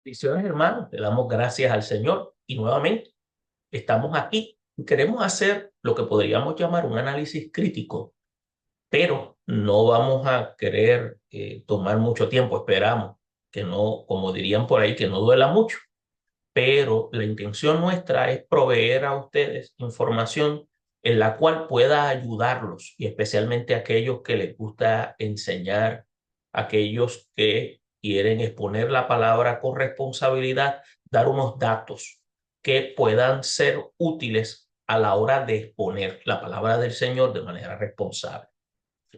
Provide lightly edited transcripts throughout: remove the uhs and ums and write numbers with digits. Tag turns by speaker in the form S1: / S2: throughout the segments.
S1: Bendiciones, hermanos. Le damos gracias al Señor y nuevamente estamos aquí. Queremos hacer lo que podríamos llamar un análisis crítico, pero no vamos a querer tomar mucho tiempo. Esperamos que no, como dirían por ahí, que no duela mucho, pero la intención nuestra es proveer a ustedes información en la cual pueda ayudarlos y especialmente a aquellos que les gusta enseñar, aquellos que quieren exponer la palabra con responsabilidad, dar unos datos que puedan ser útiles a la hora de exponer la palabra del Señor de manera responsable.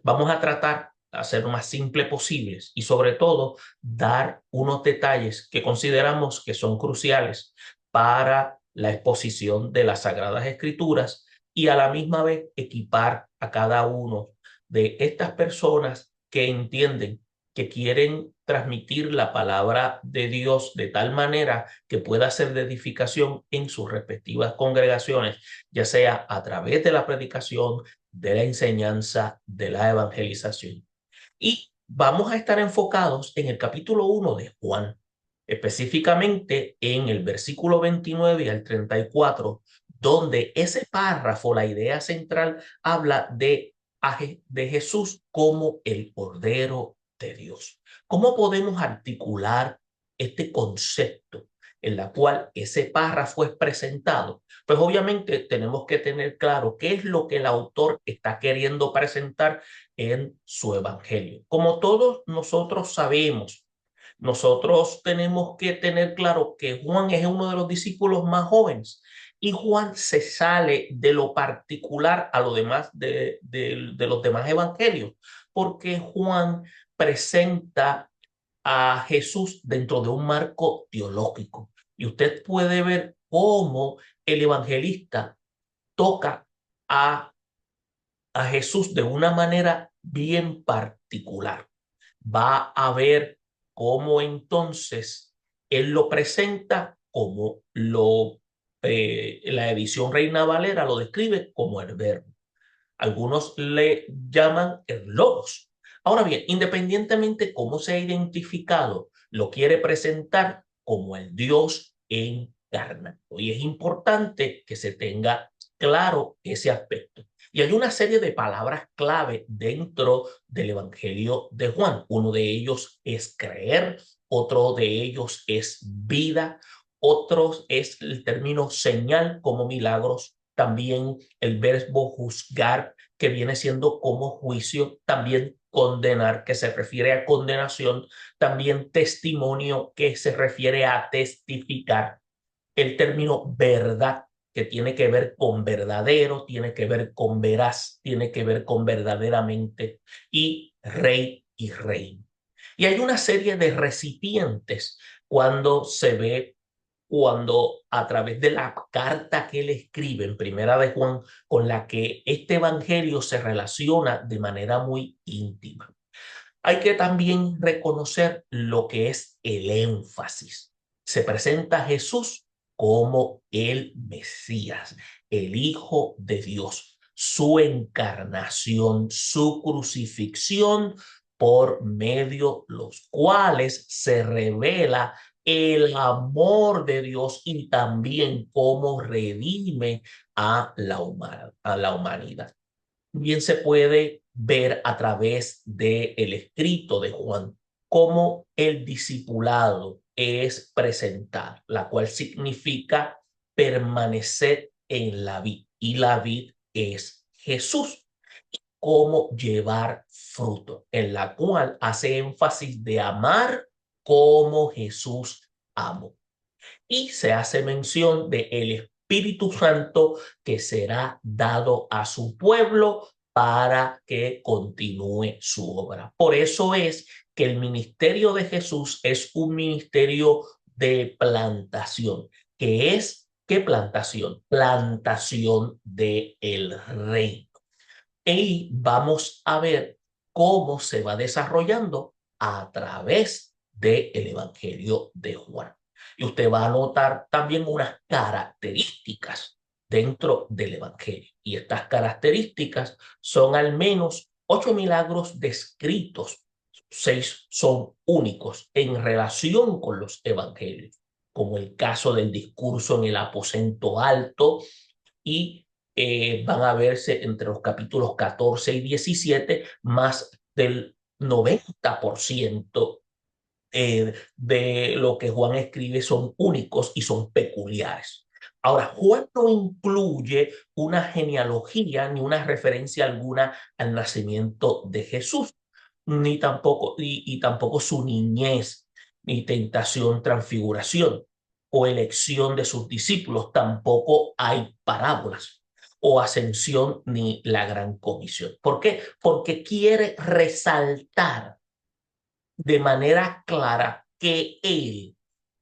S1: Vamos a tratar de hacer lo más simple posibles y sobre todo dar unos detalles que consideramos que son cruciales para la exposición de las Sagradas Escrituras y a la misma vez equipar a cada uno de estas personas que entienden que quieren transmitir la palabra de Dios de tal manera que pueda ser de edificación en sus respectivas congregaciones, ya sea a través de la predicación, de la enseñanza, de la evangelización. Y vamos a estar enfocados en el capítulo 1 de Juan, específicamente en el versículo 29 al 34, donde ese párrafo, la idea central, habla de Jesús como el Cordero de Dios. ¿Cómo podemos articular este concepto en la cual ese párrafo es presentado? Pues obviamente tenemos que tener claro qué es lo que el autor está queriendo presentar en su evangelio. Como todos nosotros sabemos, nosotros tenemos que tener claro que Juan es uno de los discípulos más jóvenes y Juan se sale de lo particular a lo demás de los demás evangelios, porque Juan presenta a Jesús dentro de un marco teológico. Y usted puede ver cómo el evangelista toca a, a Jesús de una manera bien particular. Va a ver cómo entonces él lo presenta como la edición Reina Valera lo describe como el verbo. Algunos le llaman el logos. Ahora bien, independientemente cómo se ha identificado, lo quiere presentar como el Dios encarnado. Y es importante que se tenga claro ese aspecto. Y hay una serie de palabras clave dentro del Evangelio de Juan. Uno de ellos es creer, otro de ellos es vida, otro es el término señal como milagros, también el verbo juzgar, que viene siendo como juicio, también condenar, que se refiere a condenación, también testimonio, que se refiere a testificar, el término verdad, que tiene que ver con verdadero, tiene que ver con veraz, tiene que ver con verdaderamente, y rey y reino. Y hay una serie de recipientes cuando se ve, cuando a través de la carta que él escribe en Primera de Juan, con la que este evangelio se relaciona de manera muy íntima. Hay que también reconocer lo que es el énfasis. Se presenta a Jesús como el Mesías, el Hijo de Dios, su encarnación, su crucifixión, por medio los cuales se revela el amor de Dios y también cómo redime a la humanidad. Bien se puede ver a través del escrito de Juan cómo el discipulado es presentar, la cual significa permanecer en la vid, y la vid es Jesús. Cómo llevar fruto, en la cual hace énfasis de amar como Jesús amó. Y se hace mención de el Espíritu Santo que será dado a su pueblo para que continúe su obra. Por eso es que el ministerio de Jesús es un ministerio de plantación. ¿Qué es? ¿Qué plantación? Plantación del rey. Y vamos a ver cómo se va desarrollando a través del Evangelio de Juan. Y usted va a notar también unas características dentro del Evangelio. Y estas características son al menos 8 milagros descritos 6 son únicos en relación con los evangelios, como el caso del discurso en el aposento alto, y van a verse entre los capítulos 14 y 17 más del 90% de lo que Juan escribe son únicos y son peculiares. Ahora, Juan no incluye una genealogía ni una referencia alguna al nacimiento de Jesús, ni tampoco, y tampoco su niñez, ni tentación, transfiguración o elección de sus discípulos. Tampoco hay parábolas o ascensión ni la gran comisión. ¿Por qué? Porque quiere resaltar de manera clara que Él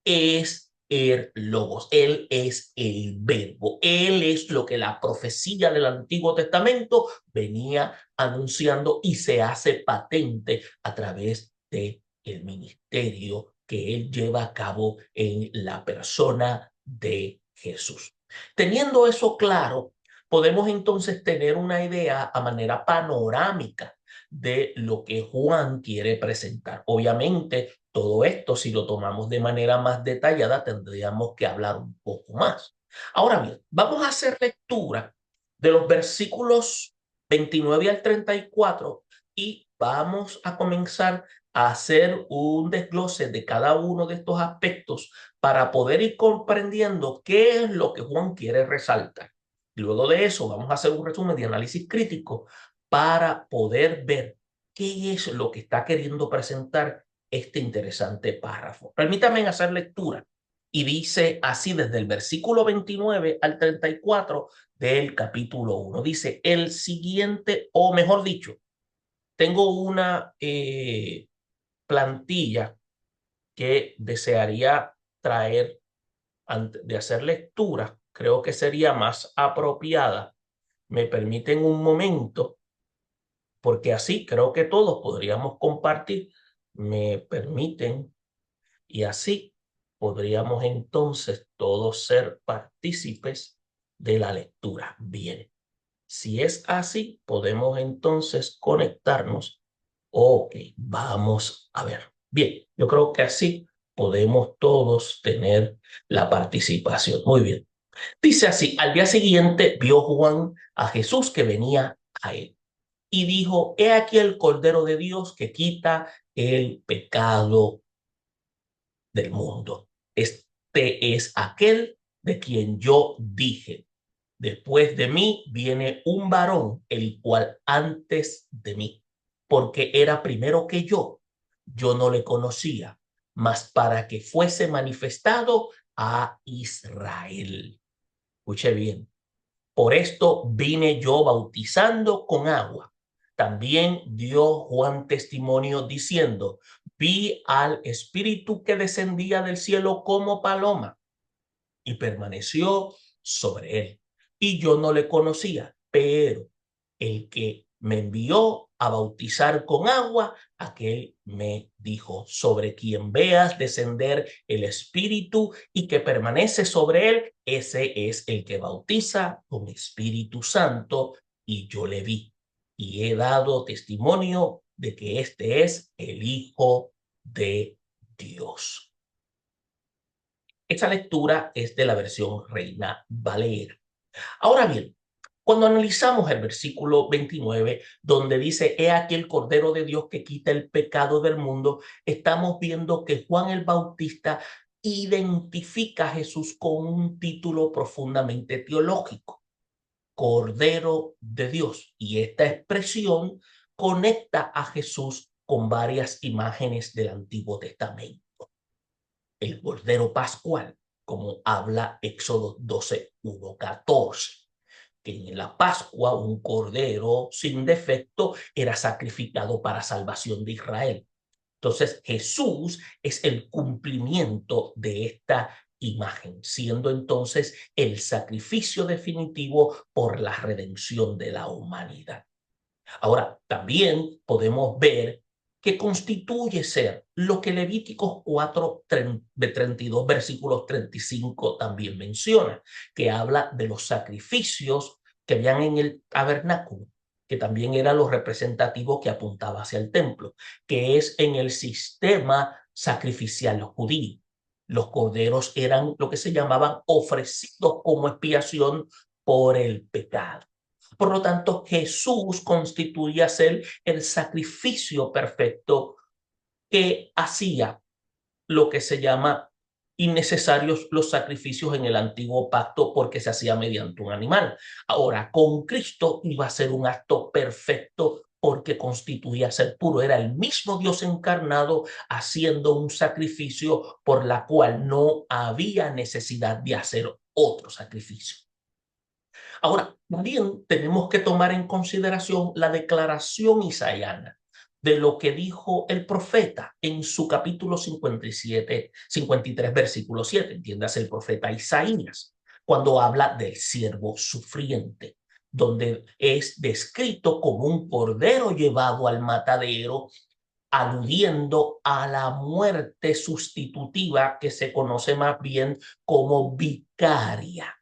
S1: es el Logos, Él es el Verbo, Él es lo que la profecía del Antiguo Testamento venía anunciando y se hace patente a través de el ministerio que Él lleva a cabo en la persona de Jesús. Teniendo eso claro, podemos entonces tener una idea a manera panorámica de lo que Juan quiere presentar. Obviamente, todo esto, si lo tomamos de manera más detallada, tendríamos que hablar un poco más. Ahora bien, vamos a hacer lectura de los versículos 29 al 34 y vamos a comenzar a hacer un desglose de cada uno de estos aspectos para poder ir comprendiendo qué es lo que Juan quiere resaltar. Luego de eso, vamos a hacer un resumen de análisis crítico para poder ver qué es lo que está queriendo presentar este interesante párrafo. Permítanme hacer lectura. Y dice así desde el versículo 29 al 34 del capítulo 1. Dice, el siguiente, o mejor dicho, tengo una plantilla que desearía traer antes de hacer lectura. Creo que sería más apropiada. Me permiten un momento, porque así creo que todos podríamos compartir. Me permiten, y así podríamos entonces todos ser partícipes de la lectura. Bien, si es así, podemos entonces conectarnos. Ok, vamos a ver. Bien, yo creo que así podemos todos tener la participación. Muy bien. Dice así, al día siguiente vio Juan a Jesús que venía a él y dijo, he aquí el Cordero de Dios que quita el pecado del mundo. Este es aquel de quien yo dije, después de mí viene un varón, el cual antes de mí, porque era primero que yo no le conocía, mas para que fuese manifestado a Israel. Escuche bien, por esto vine yo bautizando con agua. También dio Juan testimonio diciendo, vi al Espíritu que descendía del cielo como paloma y permaneció sobre él. Y yo no le conocía, pero el que me envió a bautizar con agua, aquel me dijo, sobre quien veas descender el Espíritu y que permanece sobre él, ese es el que bautiza con Espíritu Santo. Y yo le vi y he dado testimonio de que este es el Hijo de Dios. Esta lectura es de la versión Reina Valera. Ahora bien, cuando analizamos el versículo 29, donde dice, he aquí el Cordero de Dios que quita el pecado del mundo, estamos viendo que Juan el Bautista identifica a Jesús con un título profundamente teológico, Cordero de Dios. Y esta expresión conecta a Jesús con varias imágenes del Antiguo Testamento. El Cordero Pascual, como habla Éxodo 12, 1, 14, que en la Pascua un cordero sin defecto era sacrificado para salvación de Israel. Entonces Jesús es el cumplimiento de esta imagen, siendo entonces el sacrificio definitivo por la redención de la humanidad. Ahora, también podemos ver que constituye ser lo que Levíticos 4, de 32, versículos 35 también menciona, que habla de los sacrificios que habían en el tabernáculo, que también era lo representativo que apuntaba hacia el templo, que es en el sistema sacrificial judío. Los corderos eran lo que se llamaban ofrecidos como expiación por el pecado. Por lo tanto, Jesús constituía ser el sacrificio perfecto que hacía lo que se llama innecesarios los sacrificios en el antiguo pacto porque se hacía mediante un animal. Ahora, con Cristo iba a ser un acto perfecto porque constituía ser puro. Era el mismo Dios encarnado haciendo un sacrificio por la cual no había necesidad de hacer otro sacrificio. Ahora, también tenemos que tomar en consideración la declaración isaiana de lo que dijo el profeta en su capítulo 53, versículo 7, entiéndase el profeta Isaías, cuando habla del siervo sufriente, donde es descrito como un cordero llevado al matadero, aludiendo a la muerte sustitutiva que se conoce más bien como vicaria,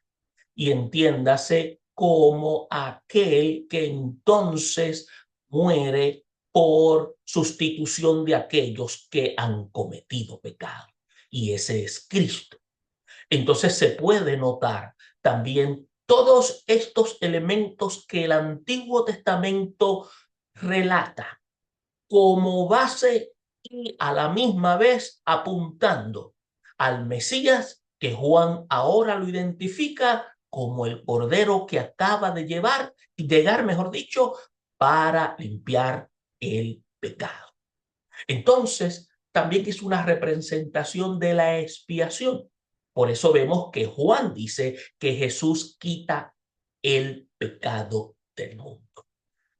S1: y entiéndase como aquel que entonces muere por sustitución de aquellos que han cometido pecado. Y ese es Cristo. Entonces se puede notar también todos estos elementos que el Antiguo Testamento relata como base y a la misma vez apuntando al Mesías, que Juan ahora lo identifica como el cordero que acaba de llegar, mejor dicho, para limpiar el pecado. Entonces, también es una representación de la expiación. Por eso vemos que Juan dice que Jesús quita el pecado del mundo.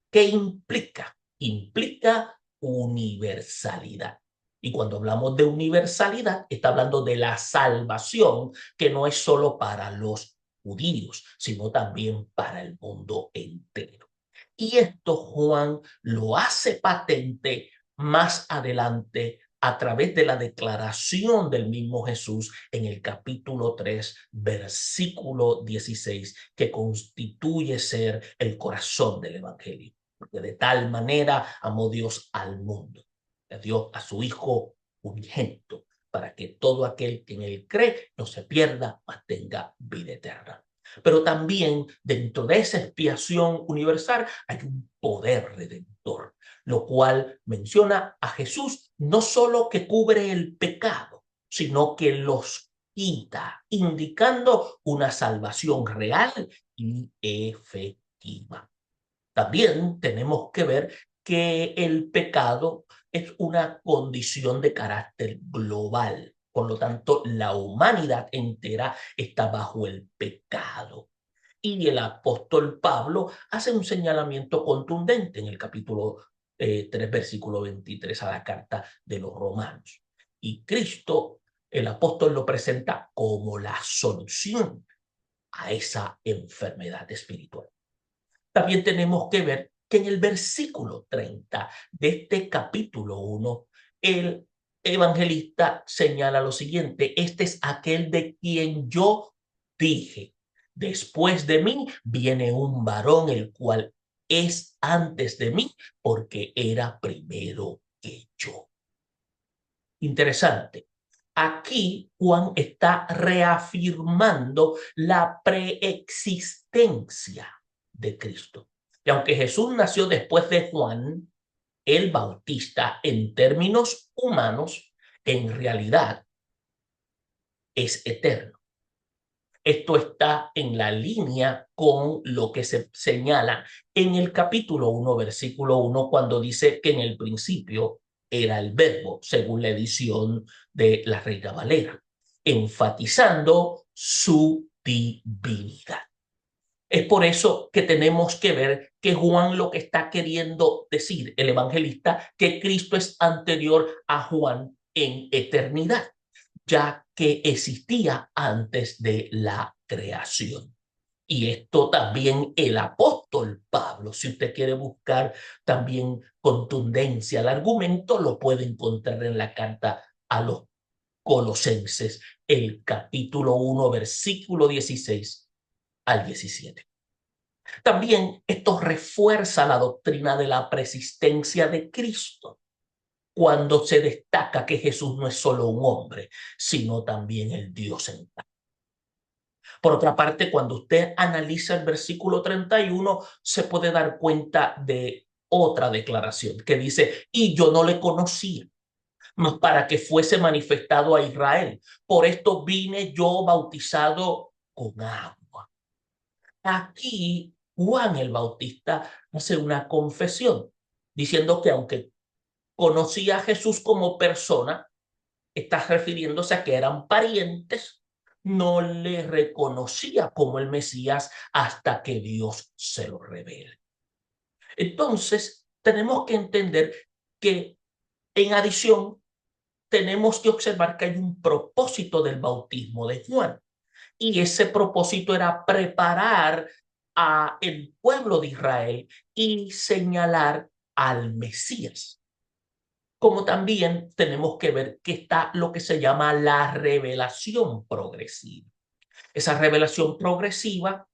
S1: ¿Qué implica? Implica universalidad. Y cuando hablamos de universalidad, está hablando de la salvación, que no es solo para los judíos, sino también para el mundo entero. Y esto Juan lo hace patente más adelante a través de la declaración del mismo Jesús en el capítulo 3, versículo 16, que constituye ser el corazón del evangelio. Porque de tal manera amó Dios al mundo, le dio a su Hijo unigénito, para que todo aquel que en él cree no se pierda, mas tenga vida eterna. Pero también dentro de esa expiación universal hay un poder redentor, lo cual menciona a Jesús no solo que cubre el pecado, sino que los quita, indicando una salvación real y efectiva. También tenemos que ver que el pecado es una condición de carácter global. Por lo tanto, la humanidad entera está bajo el pecado. Y el apóstol Pablo hace un señalamiento contundente en el capítulo 3, versículo 23 a la carta de los Romanos. Y Cristo, el apóstol, lo presenta como la solución a esa enfermedad espiritual. También tenemos que ver que en el versículo 30 de este capítulo 1, el evangelista señala lo siguiente: este es aquel de quien yo dije, después de mí viene un varón el cual es antes de mí porque era primero que yo. Interesante. Aquí Juan está reafirmando la preexistencia de Cristo. Y aunque Jesús nació después de Juan el Bautista en términos humanos, en realidad es eterno. Esto está en la línea con lo que se señala en el capítulo 1, versículo 1, cuando dice que en el principio era el verbo, según la edición de la Reina Valera, enfatizando su divinidad. Es por eso que tenemos que ver que Juan lo que está queriendo decir, el evangelista, que Cristo es anterior a Juan en eternidad, ya que existía antes de la creación. Y esto también el apóstol Pablo, si usted quiere buscar también contundencia al argumento, lo puede encontrar en la carta a los Colosenses, el capítulo 1, versículo 16 al 17. También esto refuerza la doctrina de la preexistencia de Cristo, cuando se destaca que Jesús no es solo un hombre, sino también el Dios en tal. Por otra parte, cuando usted analiza el versículo 31, se puede dar cuenta de otra declaración que dice, y yo no le conocía, mas para que fuese manifestado a Israel. Por esto vine yo bautizado con agua. Aquí Juan el Bautista hace una confesión, diciendo que aunque conocía a Jesús como persona, está refiriéndose a que eran parientes, no le reconocía como el Mesías hasta que Dios se lo revele. Entonces, tenemos que entender que en adición tenemos que observar que hay un propósito del bautismo de Juan. Y ese propósito era preparar a el pueblo de Israel y señalar al Mesías. Como también tenemos que ver que está lo que se llama la revelación progresiva. Esa revelación progresiva,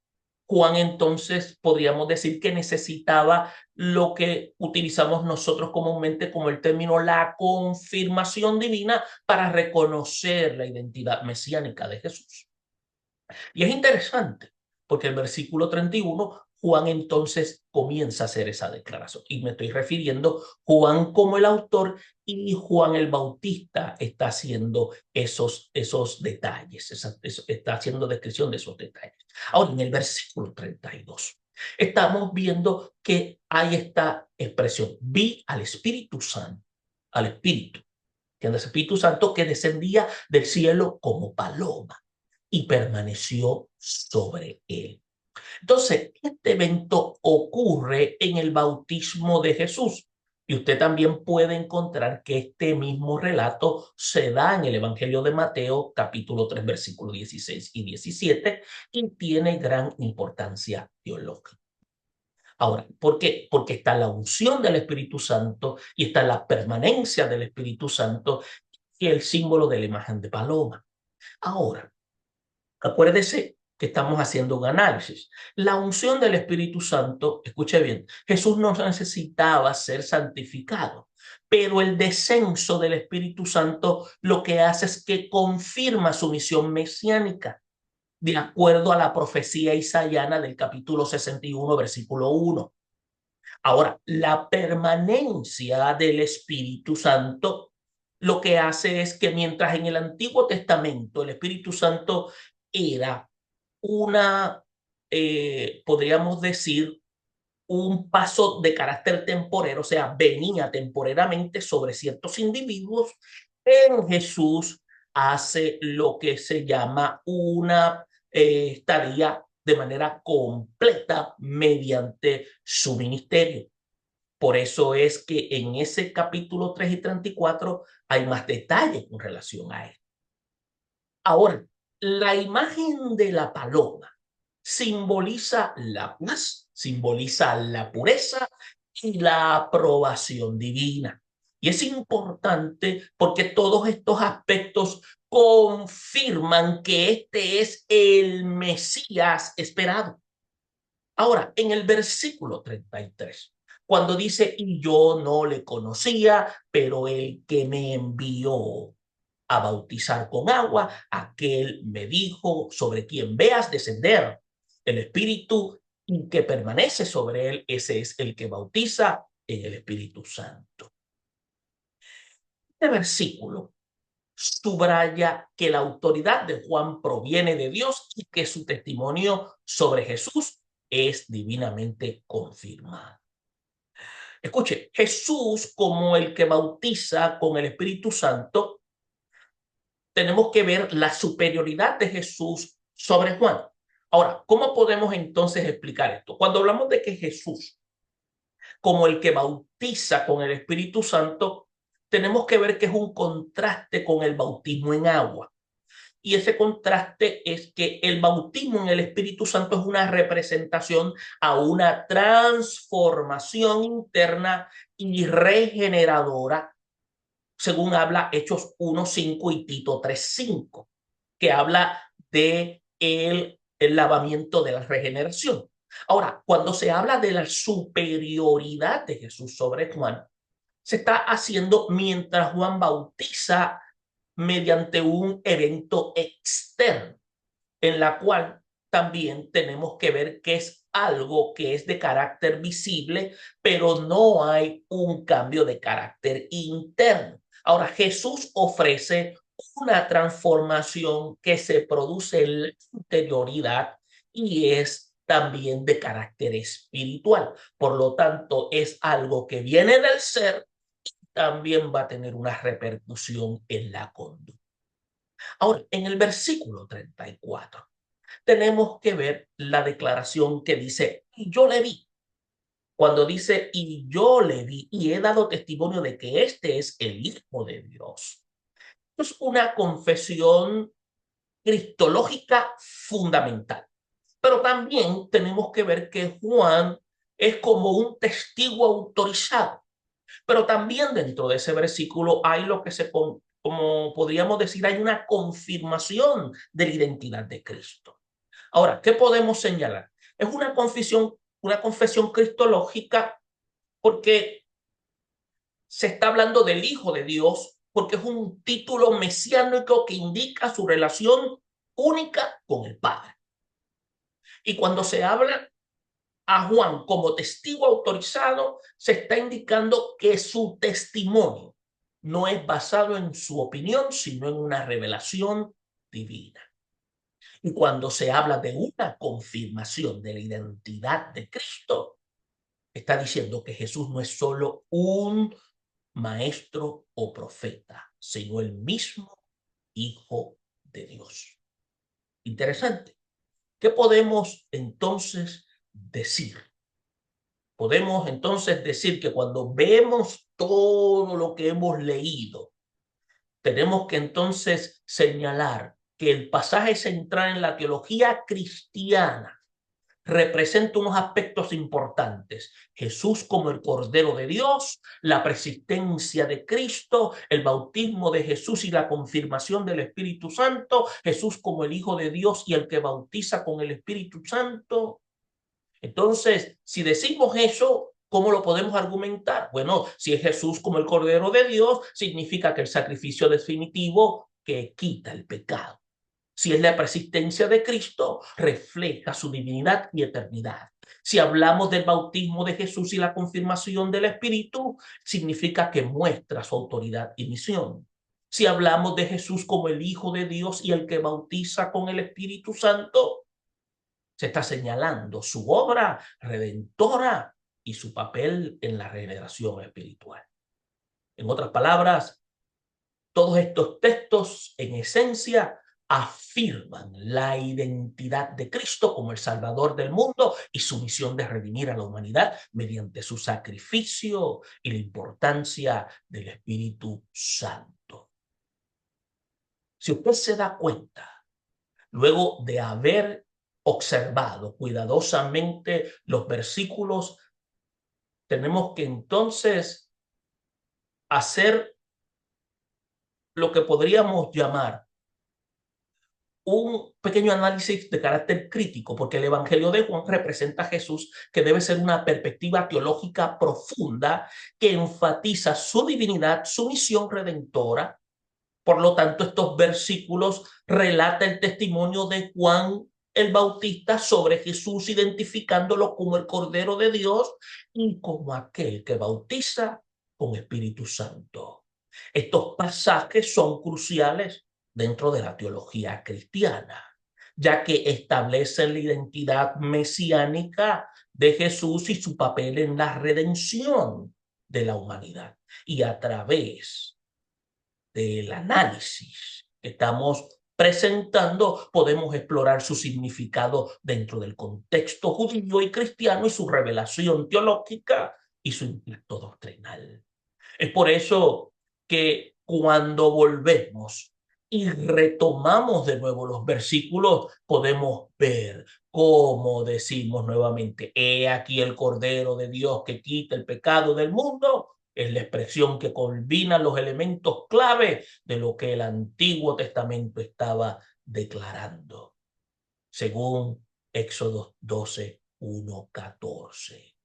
S1: Juan entonces podríamos decir que necesitaba lo que utilizamos nosotros comúnmente como el término la confirmación divina para reconocer la identidad mesiánica de Jesús. Y es interesante porque el versículo 31, Juan entonces comienza a hacer esa declaración. Y me estoy refiriendo Juan como el autor y Juan el Bautista está haciendo esos detalles, está haciendo descripción de esos detalles. Ahora, en el versículo 32, estamos viendo que hay esta expresión, vi al Espíritu Santo, al Espíritu, que el Espíritu Santo que descendía del cielo como paloma y permaneció sobre él. Entonces, este evento ocurre en el bautismo de Jesús. Y usted también puede encontrar que este mismo relato se da en el Evangelio de Mateo, capítulo 3, versículos 16 y 17, y tiene gran importancia teológica. Ahora, ¿por qué? Porque está la unción del Espíritu Santo y está la permanencia del Espíritu Santo y el símbolo de la imagen de paloma. Ahora, acuérdese que estamos haciendo un análisis. La unción del Espíritu Santo, escuche bien, Jesús no necesitaba ser santificado, pero el descenso del Espíritu Santo lo que hace es que confirma su misión mesiánica, de acuerdo a la profecía isaiana del capítulo 61, versículo 1. Ahora, la permanencia del Espíritu Santo lo que hace es que mientras en el Antiguo Testamento el Espíritu Santo era una, podríamos decir, un paso de carácter temporero, o sea, venía temporeramente sobre ciertos individuos, en Jesús hace lo que se llama una estadía de manera completa mediante su ministerio. Por eso es que en ese capítulo 3 y 34 hay más detalles con relación a él. Ahora, la imagen de la paloma simboliza la paz, simboliza la pureza y la aprobación divina. Y es importante porque todos estos aspectos confirman que este es el Mesías esperado. Ahora, en el versículo 33, cuando dice, y yo no le conocía, pero el que me envió a bautizar con agua, aquel me dijo, sobre quien veas descender el Espíritu y que permanece sobre él, ese es el que bautiza en el Espíritu Santo. Este versículo subraya que la autoridad de Juan proviene de Dios y que su testimonio sobre Jesús es divinamente confirmado. Escuche, Jesús como el que bautiza con el Espíritu Santo, tenemos que ver la superioridad de Jesús sobre Juan. Ahora, ¿cómo podemos entonces explicar esto? Cuando hablamos de que Jesús, como el que bautiza con el Espíritu Santo, tenemos que ver que es un contraste con el bautismo en agua. Y ese contraste es que el bautismo en el Espíritu Santo es una representación a una transformación interna y regeneradora, según habla Hechos 1:5 y Tito 3:5, que habla de el lavamiento de la regeneración. Ahora, cuando se habla de la superioridad de Jesús sobre Juan, se está haciendo mientras Juan bautiza mediante un evento externo, en la cual también tenemos que ver que es algo que es de carácter visible, pero no hay un cambio de carácter interno. Ahora, Jesús ofrece una transformación que se produce en la interioridad y es también de carácter espiritual. Por lo tanto, es algo que viene del ser, también va a tener una repercusión en la conducta. Ahora, en el versículo 34, tenemos que ver la declaración que dice, y yo le vi. Cuando dice, y yo le vi, y he dado testimonio de que este es el Hijo de Dios. Es una confesión cristológica fundamental. Pero también tenemos que ver que Juan es como un testigo autorizado. Pero también dentro de ese versículo hay lo que como podríamos decir, hay una confirmación de la identidad de Cristo. Ahora, ¿qué podemos señalar? Es una confesión cristológica porque se está hablando del Hijo de Dios, porque es un título mesiánico que indica su relación única con el Padre. Y cuando se habla a Juan como testigo autorizado, se está indicando que su testimonio no es basado en su opinión, sino en una revelación divina. Y cuando se habla de una confirmación de la identidad de Cristo, está diciendo que Jesús no es solo un maestro o profeta, sino el mismo Hijo de Dios. Interesante. ¿Qué podemos entonces decir? Podemos entonces decir que cuando vemos todo lo que hemos leído, tenemos que entonces señalar que el pasaje central en la teología cristiana representa unos aspectos importantes. Jesús como el Cordero de Dios, la persistencia de Cristo, el bautismo de Jesús y la confirmación del Espíritu Santo, Jesús como el Hijo de Dios y el que bautiza con el Espíritu Santo. Entonces, si decimos eso, ¿cómo lo podemos argumentar? Bueno, si es Jesús como el Cordero de Dios, significa que el sacrificio definitivo que quita el pecado. Si es la persistencia de Cristo, refleja su divinidad y eternidad. Si hablamos del bautismo de Jesús y la confirmación del Espíritu, significa que muestra su autoridad y misión. Si hablamos de Jesús como el Hijo de Dios y el que bautiza con el Espíritu Santo, se está señalando su obra redentora y su papel en la regeneración espiritual. En otras palabras, todos estos textos en esencia afirman la identidad de Cristo como el Salvador del mundo y su misión de redimir a la humanidad mediante su sacrificio y la importancia del Espíritu Santo. Si usted se da cuenta, luego de haber observado cuidadosamente los versículos, tenemos que entonces hacer lo que podríamos llamar un pequeño análisis de carácter crítico, porque el Evangelio de Juan representa a Jesús, que debe ser una perspectiva teológica profunda que enfatiza su divinidad, su misión redentora. Por lo tanto, estos versículos relatan el testimonio de Juan el Bautista sobre Jesús, identificándolo como el Cordero de Dios y como aquel que bautiza con Espíritu Santo. Estos pasajes son cruciales dentro de la teología cristiana, ya que establecen la identidad mesiánica de Jesús y su papel en la redención de la humanidad. Y a través del análisis que estamos presentando, podemos explorar su significado dentro del contexto judío y cristiano y su revelación teológica y su impacto doctrinal. Es por eso que cuando volvemos y retomamos de nuevo los versículos, podemos ver cómo decimos nuevamente, he aquí el Cordero de Dios que quita el pecado del mundo. Es la expresión que combina los elementos clave de lo que el Antiguo Testamento estaba declarando, según Éxodo 12, 1:14.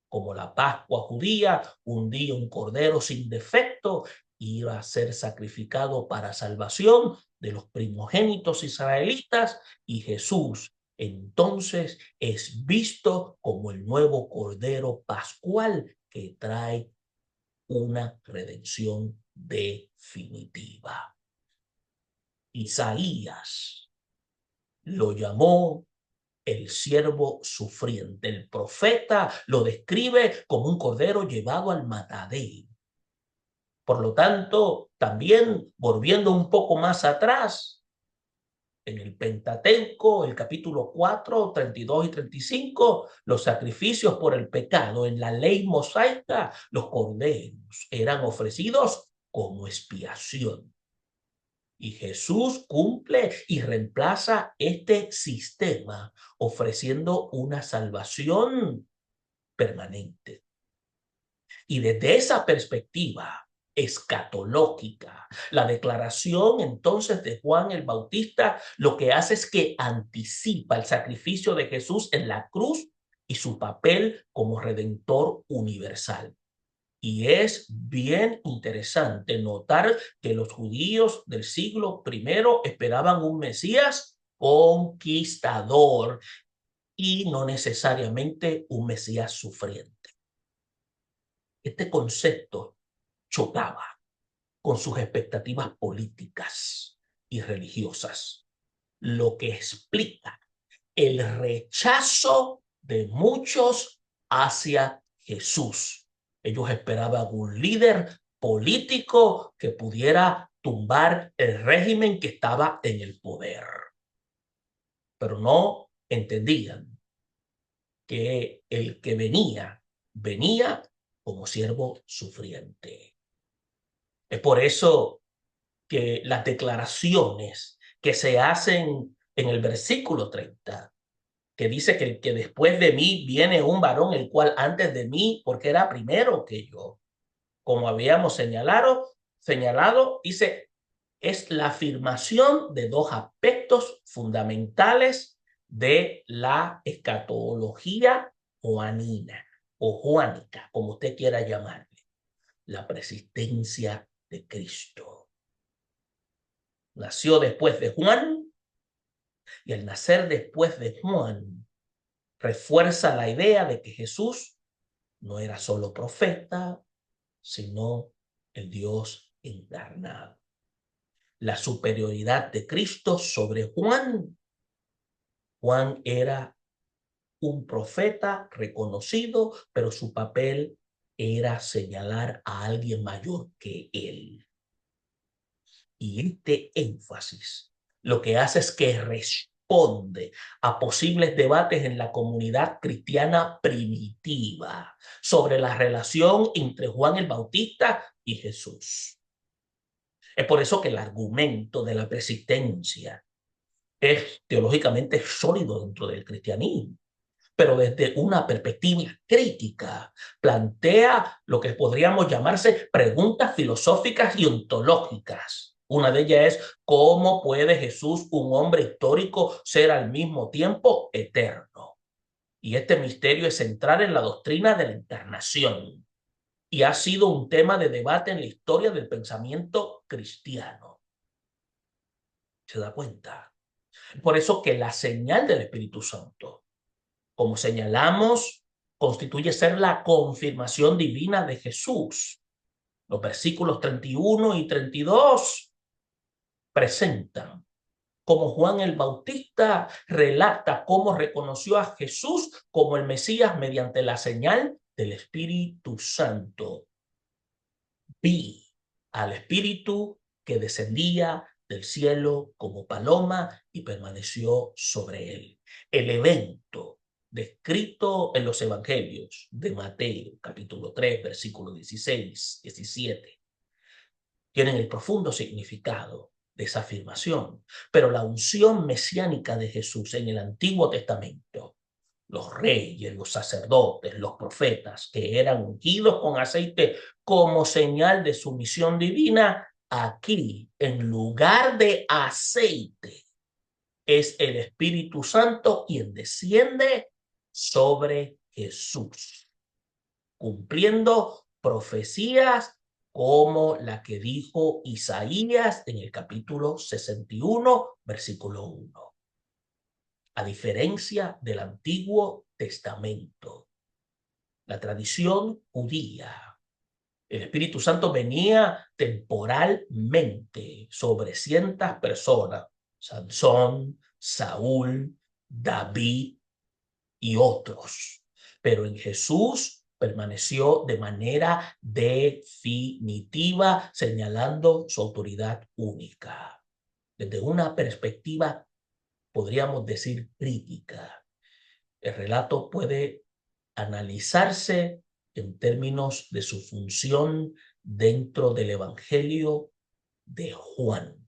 S1: Como la Pascua judía, un día un cordero sin defecto iba a ser sacrificado para salvación de los primogénitos israelitas, y Jesús entonces es visto como el nuevo cordero pascual que trae una redención definitiva. Isaías lo llamó el siervo sufriente. El profeta lo describe como un cordero llevado al matadero. Por lo tanto, también volviendo un poco más atrás, en el Pentateuco, el capítulo 4, 32 y 35, los sacrificios por el pecado, en la ley mosaica, los corderos eran ofrecidos como expiación. Y Jesús cumple y reemplaza este sistema, ofreciendo una salvación permanente. Y desde esa perspectiva escatológica, la declaración entonces de Juan el Bautista lo que hace es que anticipa el sacrificio de Jesús en la cruz y su papel como redentor universal. Y es bien interesante notar que los judíos del siglo I esperaban un Mesías conquistador y no necesariamente un Mesías sufriente. Este concepto chocaba con sus expectativas políticas y religiosas, lo que explica el rechazo de muchos hacia Jesús. Ellos esperaban un líder político que pudiera tumbar el régimen que estaba en el poder, pero no entendían que el que venía como siervo sufriente. Es por eso que las declaraciones que se hacen en el versículo 30, que dice que después de mí viene un varón, el cual antes de mí, porque era primero que yo, como habíamos señalado, dice, es la afirmación de dos aspectos fundamentales de la escatología juanina o juánica, como usted quiera llamarle, la persistencia de Cristo. Nació después de Juan, y al nacer después de Juan, refuerza la idea de que Jesús no era solo profeta, sino el Dios encarnado. La superioridad de Cristo sobre Juan. Juan era un profeta reconocido, pero su papel era señalar a alguien mayor que él. Y este énfasis lo que hace es que responde a posibles debates en la comunidad cristiana primitiva sobre la relación entre Juan el Bautista y Jesús. Es por eso que el argumento de la persistencia es teológicamente sólido dentro del cristianismo, pero desde una perspectiva crítica plantea lo que podríamos llamarse preguntas filosóficas y ontológicas. Una de ellas es, ¿cómo puede Jesús, un hombre histórico, ser al mismo tiempo eterno? Y este misterio es central en la doctrina de la encarnación y ha sido un tema de debate en la historia del pensamiento cristiano. ¿Se da cuenta? Por eso que la señal del Espíritu Santo, como señalamos, constituye ser la confirmación divina de Jesús. Los versículos 31 y 32 presentan cómo Juan el Bautista relata cómo reconoció a Jesús como el Mesías mediante la señal del Espíritu Santo. Vi al Espíritu que descendía del cielo como paloma y permaneció sobre él. El evento descrito en los evangelios de Mateo, capítulo 3, versículos 16, 17, tienen el profundo significado de esa afirmación. Pero la unción mesiánica de Jesús en el Antiguo Testamento, los reyes, los sacerdotes, los profetas que eran ungidos con aceite como señal de su misión divina, aquí, en lugar de aceite, es el Espíritu Santo quien desciende sobre Jesús, cumpliendo profecías como la que dijo Isaías en el capítulo 61, versículo 1. A diferencia del Antiguo Testamento, la tradición judía, el Espíritu Santo venía temporalmente sobre cientas personas: Sansón, Saúl, David y otros. Pero en Jesús permaneció de manera definitiva, señalando su autoridad única. Desde una perspectiva, podríamos decir, crítica, el relato puede analizarse en términos de su función dentro del Evangelio de Juan.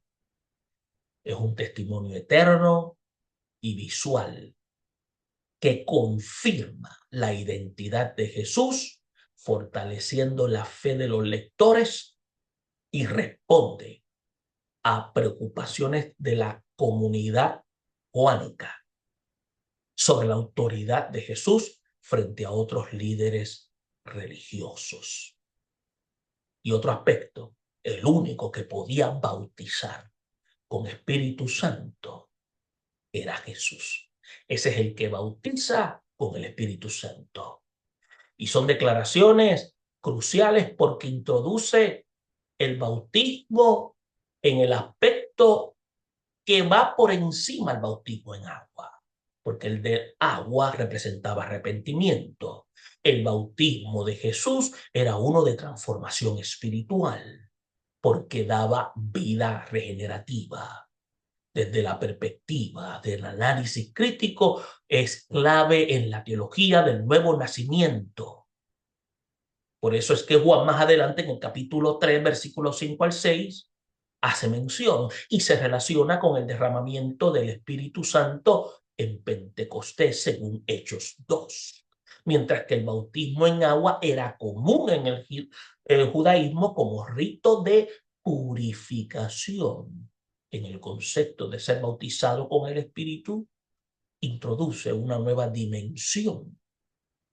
S1: Es un testimonio eterno y visual que confirma la identidad de Jesús, fortaleciendo la fe de los lectores, y responde a preocupaciones de la comunidad juánica sobre la autoridad de Jesús frente a otros líderes religiosos. Y otro aspecto, el único que podía bautizar con Espíritu Santo era Jesús. Ese es el que bautiza con el Espíritu Santo. Y son declaraciones cruciales porque introduce el bautismo en el aspecto que va por encima del bautismo en agua, porque el de agua representaba arrepentimiento. El bautismo de Jesús era uno de transformación espiritual, porque daba vida regenerativa. Desde la perspectiva del análisis crítico, es clave en la teología del nuevo nacimiento. Por eso es que Juan más adelante, en el capítulo 3, versículos 5 al 6, hace mención y se relaciona con el derramamiento del Espíritu Santo en Pentecostés, según Hechos 2. Mientras que el bautismo en agua era común en el judaísmo como rito de purificación. En el concepto de ser bautizado con el Espíritu, introduce una nueva dimensión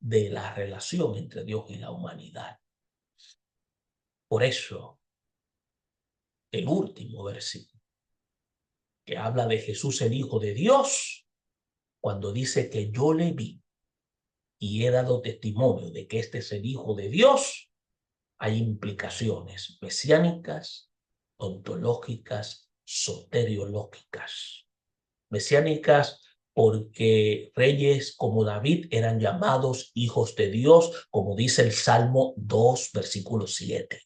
S1: de la relación entre Dios y la humanidad. Por eso, el último versículo, que habla de Jesús el Hijo de Dios, cuando dice que yo le vi y he dado testimonio de que este es el Hijo de Dios, hay implicaciones mesiánicas, ontológicas, soteriológicas. Mesiánicas porque reyes como David eran llamados hijos de Dios, como dice el Salmo 2, versículo 7.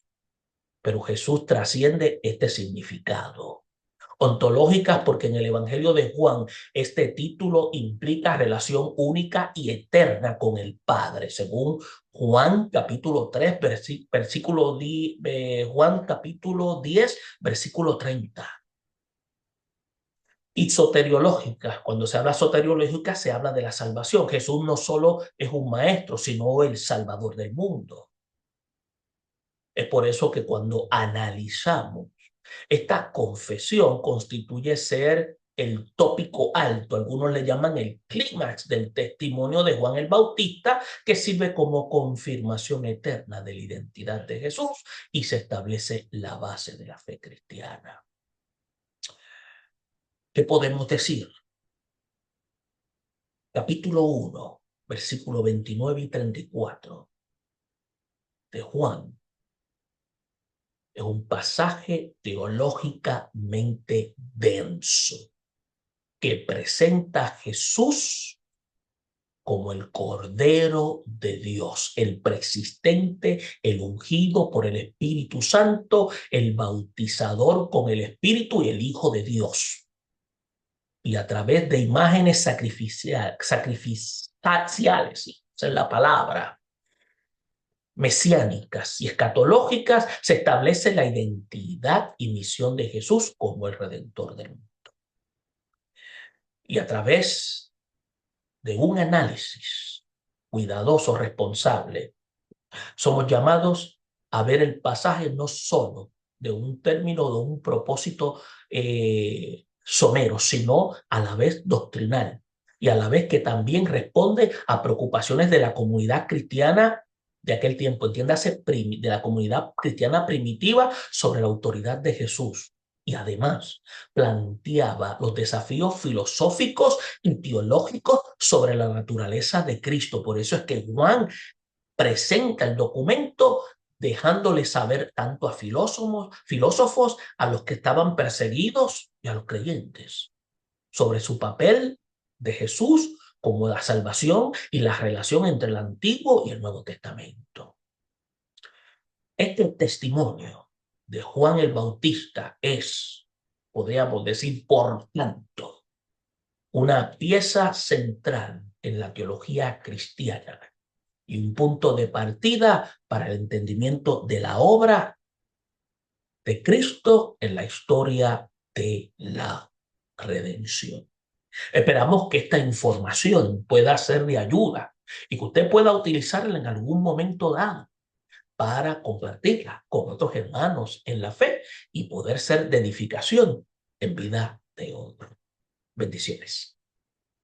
S1: Pero Jesús trasciende este significado. Ontológicas porque en el Evangelio de Juan este título implica relación única y eterna con el Padre, según Juan capítulo 3, versículo Juan capítulo 10, versículo 30. Y soteriológicas, cuando se habla soteriológica se habla de la salvación. Jesús no solo es un maestro, sino el salvador del mundo. Es por eso que cuando analizamos esta confesión, constituye ser el tópico alto, algunos le llaman el clímax del testimonio de Juan el Bautista, que sirve como confirmación eterna de la identidad de Jesús y se establece la base de la fe cristiana. ¿Qué podemos decir? Capítulo 1, versículo 29 y 34 de Juan. Es un pasaje teológicamente denso que presenta a Jesús como el Cordero de Dios, el preexistente, el ungido por el Espíritu Santo, el bautizador con el Espíritu y el Hijo de Dios. Y a través de imágenes sacrificiales, esa es la palabra, mesiánicas y escatológicas, se establece la identidad y misión de Jesús como el Redentor del mundo. Y a través de un análisis cuidadoso, responsable, somos llamados a ver el pasaje no solo de un término, de un propósito somero, sino a la vez doctrinal. y a la vez que también responde a preocupaciones de la comunidad cristiana de aquel tiempo, entiéndase, de la comunidad cristiana primitiva sobre la autoridad de Jesús. Y además planteaba los desafíos filosóficos y teológicos sobre la naturaleza de Cristo. Por eso es que Juan presenta el documento dejándole saber tanto a filósofos, a los que estaban perseguidos y a los creyentes, sobre su papel de Jesús como la salvación y la relación entre el Antiguo y el Nuevo Testamento. Este testimonio de Juan el Bautista es, podríamos decir, por tanto, una pieza central en la teología cristiana y un punto de partida para el entendimiento de la obra de Cristo en la historia de la redención. Esperamos que esta información pueda ser de ayuda y que usted pueda utilizarla en algún momento dado para compartirla con otros hermanos en la fe y poder ser de edificación en vida de otros. Bendiciones.